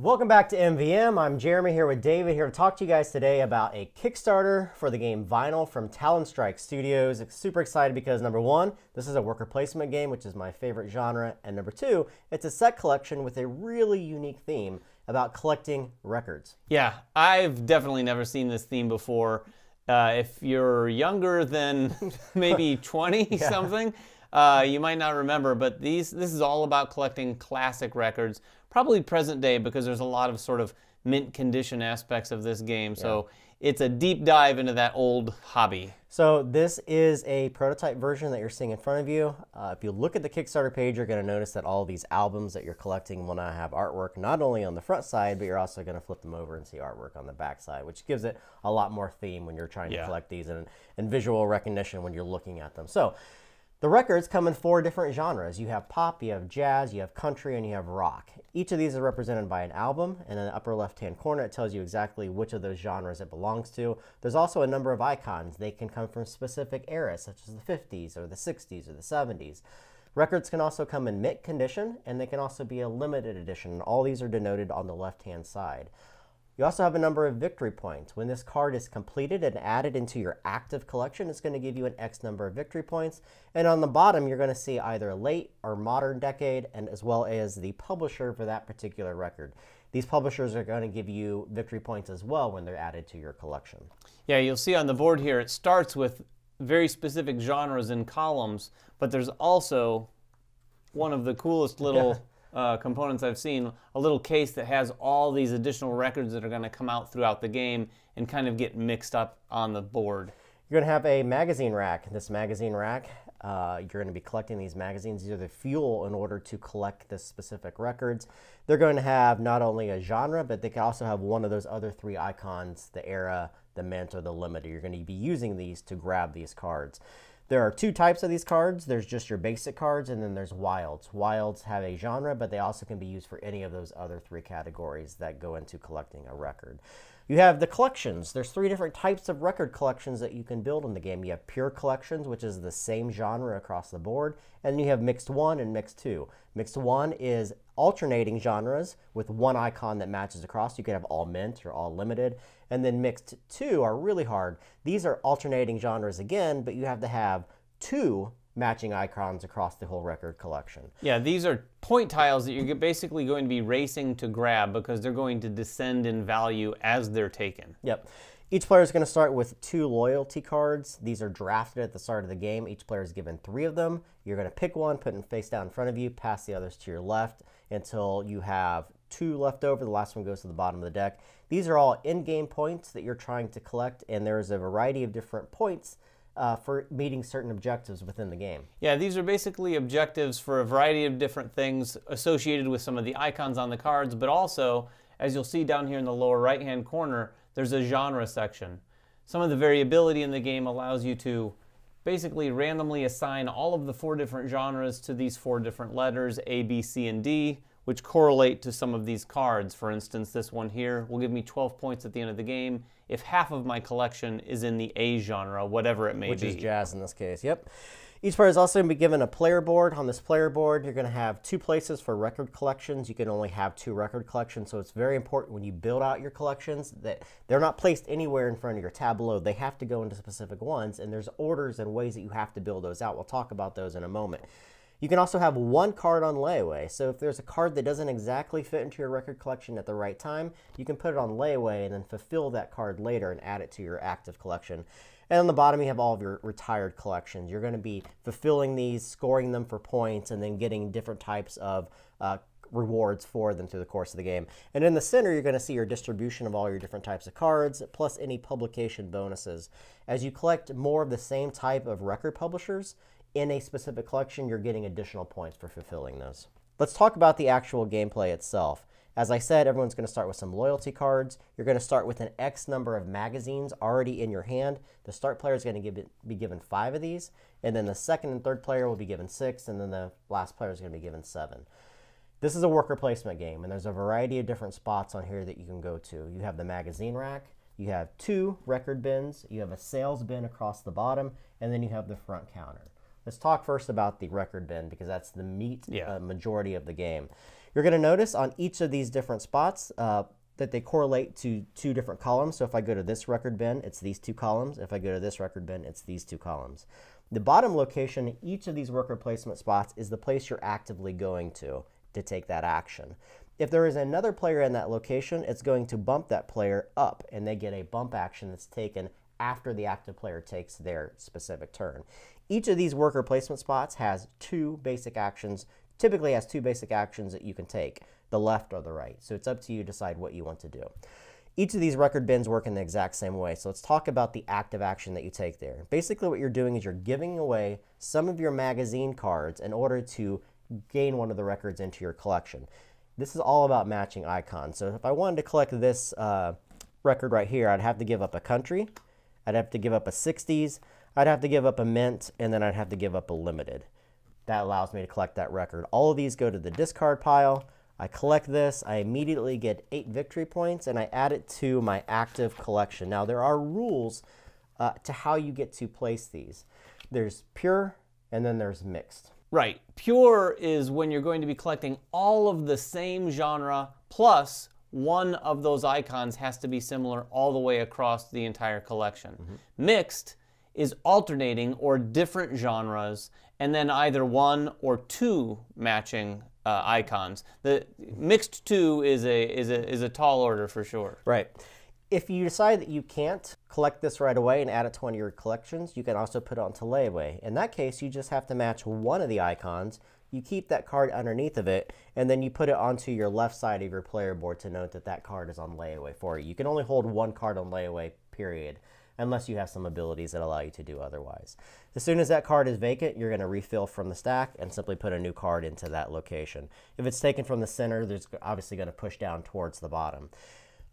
Welcome back to MVM. I'm Jeremy here with David here to talk to you guys today about a Kickstarter for the game Vinyl from Talonstrike Studios. Super excited because number one, this is a worker placement game, which is my favorite genre, and number two, it's a set collection with a really unique theme about collecting records. Yeah, I've definitely never seen this theme before. If you're younger than maybe 20 something, you might not remember, but this is all about collecting classic records, probably present day because there's a lot of sort of mint condition aspects of this game. So it's a deep dive into that old hobby. So this is a prototype version that you're seeing in front of you. If you look at the Kickstarter page, you're going to notice that all these albums that you're collecting will now have artwork not only on the front side, but you're also going to flip them over and see artwork on the back side, which gives it a lot more theme when you're trying to collect these and visual recognition when you're looking at them. So the records come in 4 different genres. You have pop, you have jazz, you have country, and you have rock. Each of these is represented by an album, and in the upper left-hand corner, it tells you exactly which of those genres it belongs to. There's also a number of icons. They can come from specific eras, such as the 50s or the 60s or the 70s. Records can also come in mint condition, and they can also be a limited edition. All these are denoted on the left-hand side. You also have a number of victory points. When this card is completed and added into your active collection, it's going to give you an X number of victory points. And on the bottom, you're going to see either late or modern decade, and as well as the publisher for that particular record. These publishers are going to give you victory points as well when they're added to your collection. Yeah, you'll see on the board here, it starts with very specific genres in columns, but there's also one of the coolest little components I've seen, a little case that has all these additional records that are going to come out throughout the game and kind of get mixed up on the board. You're going to have a magazine rack. This magazine rack, you're going to be collecting these magazines. These are the fuel in order to collect the specific records. They're going to have not only a genre, but they can also have one of those other 3 icons, the era, the mint, or the limited. You're going to be using these to grab these cards. There are 2 types of these cards. There's just your basic cards, and then there's wilds. Wilds have a genre, but they also can be used for any of those other 3 categories that go into collecting a record. You have the collections. There's 3 different types of record collections that you can build in the game. You have pure collections, which is the same genre across the board, and then you have mixed 1 and mixed 2. Mixed 1 is alternating genres with 1 icon that matches across. You could have all mint or all limited. And then mixed 2 are really hard. These are alternating genres again, but you have to have 2 matching icons across the whole record collection. Yeah, these are point tiles that you're basically going to be racing to grab because they're going to descend in value as they're taken. Yep. Each player is going to start with 2 loyalty cards. These are drafted at the start of the game. Each player is given 3 of them. You're going to pick one, put it face down in front of you, pass the others to your left until you have 2 left over. The last one goes to the bottom of the deck. These are all in-game points that you're trying to collect, and there's a variety of different points for meeting certain objectives within the game. Yeah, these are basically objectives for a variety of different things associated with some of the icons on the cards, but also, as you'll see down here in the lower right-hand corner, there's a genre section. Some of the variability in the game allows you to basically randomly assign all of the 4 different genres to these 4 different letters, A, B, C, and D, which correlate to some of these cards. For instance, this one here will give me 12 points at the end of the game if half of my collection is in the A genre, whatever it may be. Which is jazz in this case, yep. Each player is also going to be given a player board. On this player board, you're going to have 2 places for record collections. You can only have 2 record collections, so it's very important when you build out your collections that they're not placed anywhere in front of your tableau. They have to go into specific ones, and there's orders and ways that you have to build those out. We'll talk about those in a moment. You can also have 1 card on layaway. So if there's a card that doesn't exactly fit into your record collection at the right time, you can put it on layaway and then fulfill that card later and add it to your active collection. And on the bottom, you have all of your retired collections. You're going to be fulfilling these, scoring them for points, and then getting different types of rewards for them through the course of the game. And in the center, you're going to see your distribution of all your different types of cards, plus any publication bonuses. As you collect more of the same type of record publishers in a specific collection, you're getting additional points for fulfilling those. Let's talk about the actual gameplay itself. As I said, everyone's going to start with some loyalty cards. You're going to start with an X number of magazines already in your hand. The start player is going to be given 5 of these, and then the second and third player will be given 6, and then the last player is going to be given 7. This is a worker placement game, and there's a variety of different spots on here that you can go to. You have the magazine rack, you have 2 record bins, you have a sales bin across the bottom, and then you have the front counter. Let's talk first about the record bin because that's the meat Yeah. majority of the game. You're going to notice on each of these different spots that they correlate to two different columns. So if I go to this record bin, it's these two columns. If I go to this record bin, it's these two columns. The bottom location in each of these worker placement spots is the place you're actively going to take that action. If there is another player in that location, it's going to bump that player up, and they get a bump action that's taken after the active player takes their specific turn. Each of these worker placement spots has two basic actions, typically has two basic actions that you can take, the left or the right. So it's up to you to decide what you want to do. Each of these record bins work in the exact same way. So let's talk about the active action that you take there. Basically what you're doing is you're giving away some of your magazine cards in order to gain one of the records into your collection. This is all about matching icons. So if I wanted to collect this record right here, I'd have to give up a country, I'd have to give up a 60s, I'd have to give up a mint, and then I'd have to give up a limited. That allows me to collect that record. All of these go to the discard pile. I collect this, I immediately get 8 victory points, and I add it to my active collection. Now there are rules to how you get to place these. There's pure, and then there's mixed. Right. Pure is when you're going to be collecting all of the same genre, plus one of those icons has to be similar all the way across the entire collection. Mixed is alternating or different genres, and then either one or two matching icons. The mixed two is a tall order for sure. Right. If you decide that you can't collect this right away and add it to one of your collections, you can also put it onto layaway. In that case, you just have to match one of the icons. You keep that card underneath of it, and then you put it onto your left side of your player board to note that that card is on layaway for you. You can only hold one card on layaway, period, unless you have some abilities that allow you to do otherwise. As soon as that card is vacant, you're going to refill from the stack and simply put a new card into that location. If it's taken from the center, there's obviously going to push down towards the bottom.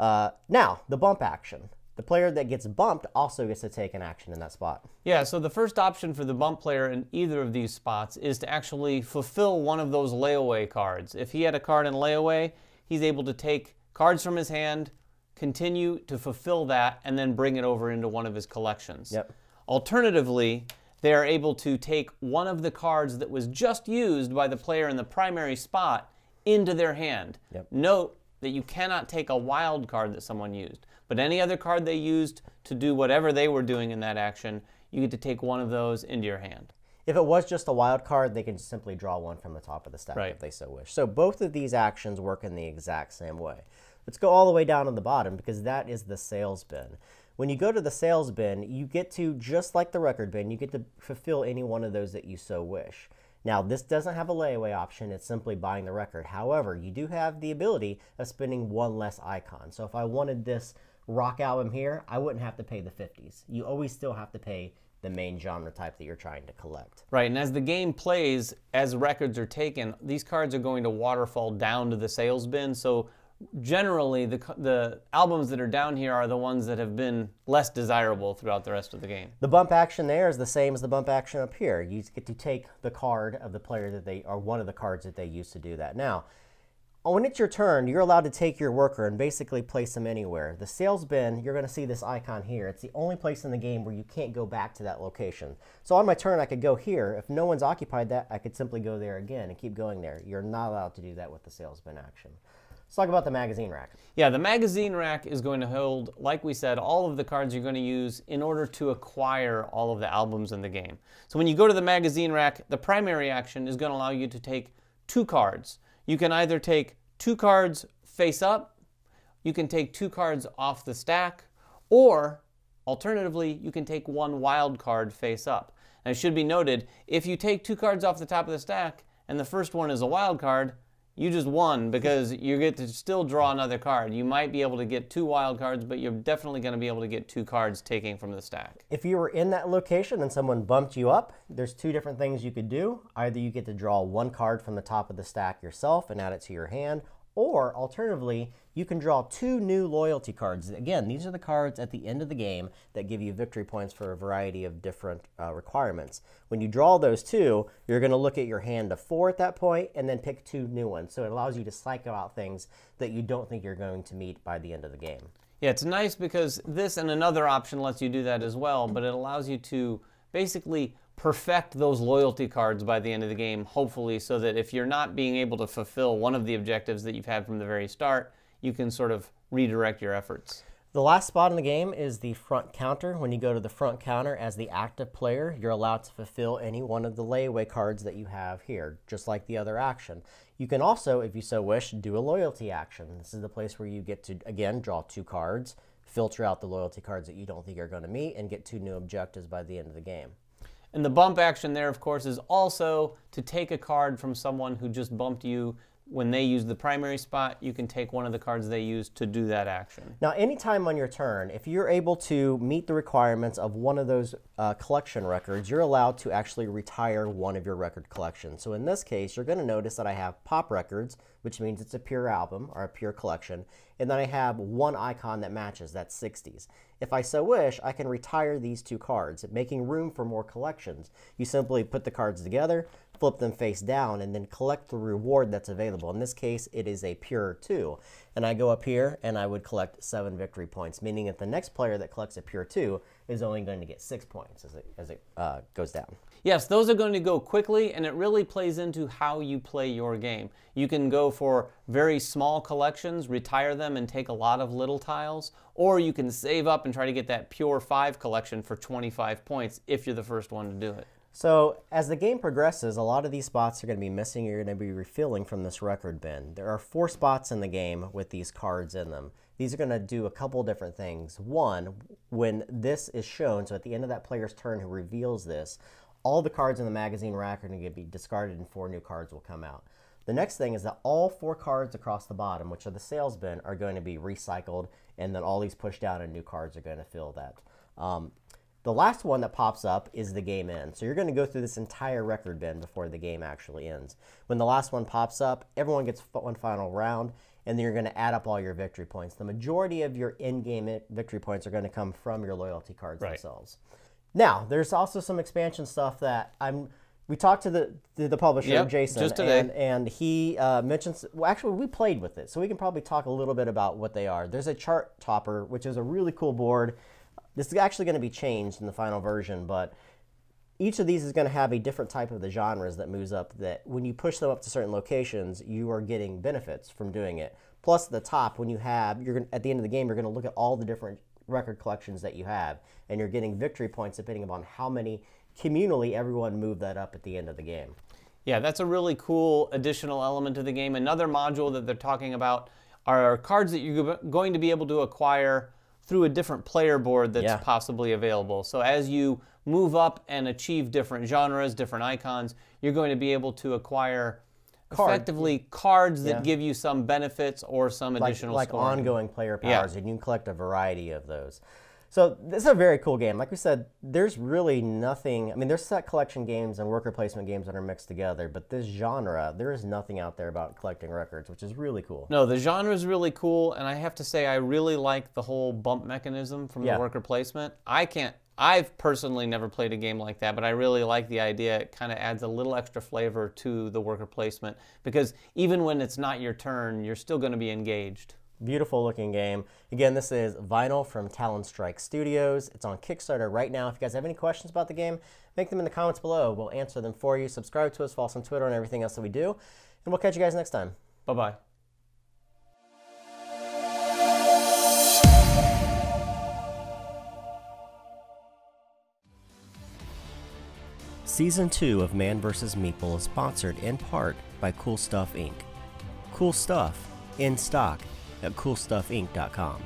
Now, the bump action. The player that gets bumped also gets to take an action in that spot. Yeah, so the first option for the bump player in either of these spots is to actually fulfill one of those layaway cards. If he had a card in layaway, he's able to take cards from his hand, continue to fulfill that, and then bring it over into one of his collections. Yep. Alternatively, they are able to take one of the cards that was just used by the player in the primary spot into their hand. Yep. Note that you cannot take a wild card that someone used, but any other card they used to do whatever they were doing in that action, you get to take one of those into your hand. If it was just a wild card, they can simply draw one from the top of the stack if they so wish. So both of these actions work in the exact same way. Let's go all the way down to the bottom because that is the sales bin. When you go to the sales bin, you get to, just like the record bin, you get to fulfill any one of those that you so wish. Now, this doesn't have a layaway option. It's simply buying the record. However, you do have the ability of spending one less icon. So if I wanted this rock album here, I wouldn't have to pay the 50s. You always still have to pay the main genre type that you're trying to collect. Right, and as the game plays, as records are taken, these cards are going to waterfall down to the sales bin. So generally, the albums that are down here are the ones that have been less desirable throughout the rest of the game. The bump action there is the same as the bump action up here. You get to take the card of the player that they, or one of the cards that they use to do that. Now, when it's your turn, you're allowed to take your worker and basically place them anywhere. The sales bin, you're going to see this icon here. It's the only place in the game where you can't go back to that location. So on my turn, I could go here. If no one's occupied that, I could simply go there again and keep going there. You're not allowed to do that with the sales bin action. Let's talk about the magazine rack. Yeah, the magazine rack is going to hold, like we said, all of the cards you're going to use in order to acquire all of the albums in the game. So when you go to the magazine rack, the primary action is going to allow you to take 2 cards. You can either take 2 cards face up, you can take 2 cards off the stack, or alternatively, you can take 1 wild card face up. And it should be noted, if you take 2 cards off the top of the stack and the first one is a wild card, you just won because you get to still draw another card. You might be able to get 2 wild cards, but you're definitely going to be able to get 2 cards taking from the stack. If you were in that location and someone bumped you up, there's 2 different things you could do. Either you get to draw 1 card from the top of the stack yourself and add it to your hand, or alternatively, you can draw 2 new loyalty cards. Again, these are the cards at the end of the game that give you victory points for a variety of different requirements. When you draw those 2, you're going to look at your hand of 4 at that point and then pick 2 new ones. So it allows you to cycle out things that you don't think you're going to meet by the end of the game. Yeah, it's nice because this and another option lets you do that as well, but it allows you to basically perfect those loyalty cards by the end of the game, hopefully, so that if you're not being able to fulfill one of the objectives that you've had from the very start, you can sort of redirect your efforts. The last spot in the game is the front counter. When you go to the front counter as the active player, you're allowed to fulfill any one of the layaway cards that you have here, just like the other action. You can also, if you so wish, do a loyalty action. This is the place where you get to, again, draw 2 cards, filter out the loyalty cards that you don't think are going to meet, and get 2 new objectives by the end of the game. And the bump action there, of course, is also to take a card from someone who just bumped you. When they use the primary spot, you can take one of the cards they use to do that action. Now, anytime on your turn, if you're able to meet the requirements of one of those collection records, you're allowed to actually retire one of your record collections. So in this case, you're going to notice that I have pop records, which means it's a pure album or a pure collection, and then I have one icon that matches, that's 60s. If I so wish, I can retire these 2 cards, making room for more collections. You simply put the cards together, flip them face down, and then collect the reward that's available. In this case, it is a pure 2. And I go up here and I would collect 7 victory points, meaning that the next player that collects a pure 2 is only going to get 6 points as it goes down. Yes, those are going to go quickly, and it really plays into how you play your game. You can go for very small collections, retire them, and take a lot of little tiles, or you can save up and try to get that pure 5 collection for 25 points if you're the first one to do it. So as the game progresses, a lot of these spots are going to be missing. You're going to be refilling from this record bin. There are 4 spots in the game with these cards in them. These are going to do a couple different things. One, when this is shown, so at the end of that player's turn who reveals this, all the cards in the magazine rack are going to be discarded and 4 new cards will come out. The next thing is that all 4 cards across the bottom, which are the sales bin, are going to be recycled, and then all these push down and new cards are going to fill that. The last one that pops up is the game end. So you're going to go through this entire record bin before the game actually ends. When the last one pops up, everyone gets one final round, and then you're going to add up all your victory points. The majority of your in-game victory points are going to come from your loyalty cards themselves. Now, there's also some expansion stuff that we talked to the publisher, Jason, just today. and he mentions, well, actually, we played with it, so we can probably talk a little bit about what they are. There's a chart topper, which is a really cool board. This is actually going to be changed in the final version, but each of these is going to have a different type of the genres that moves up, that when you push them up to certain locations, you are getting benefits from doing it. Plus, at the top, when you have, at the end of the game, you're going to look at all the different record collections that you have, and you're getting victory points depending upon how many communally everyone moved that up at the end of the game. Yeah, that's a really cool additional element to the game. Another module that they're talking about are cards that you're going to be able to acquire through a different player board that's possibly available. So as you move up and achieve different genres, different icons, you're going to be able to acquire effectively cards that give you some benefits or some additional like scoring. Ongoing player powers, and you can collect a variety of those. So this is a very cool game. Like we said, there's really nothing, I mean, there's set collection games and worker placement games that are mixed together, but this genre, there is nothing out there about collecting records, which is really cool. No, the genre is really cool, and I have to say I really like the whole bump mechanism from the worker placement. I've personally never played a game like that, but I really like the idea. It kind of adds a little extra flavor to the worker placement, because even when it's not your turn, you're still going to be engaged. Beautiful looking game. Again, this is Vinyl from Talon Studios. It's on Kickstarter right now. If you guys have any questions about the game, make them in the comments below. We'll answer them for you. Subscribe to us, follow us on Twitter and everything else that we do. And we'll catch you guys next time. Bye-bye. Season 2 of Man vs. Meeple is sponsored in part by Cool Stuff Inc. Cool stuff in stock at coolstuffinc.com.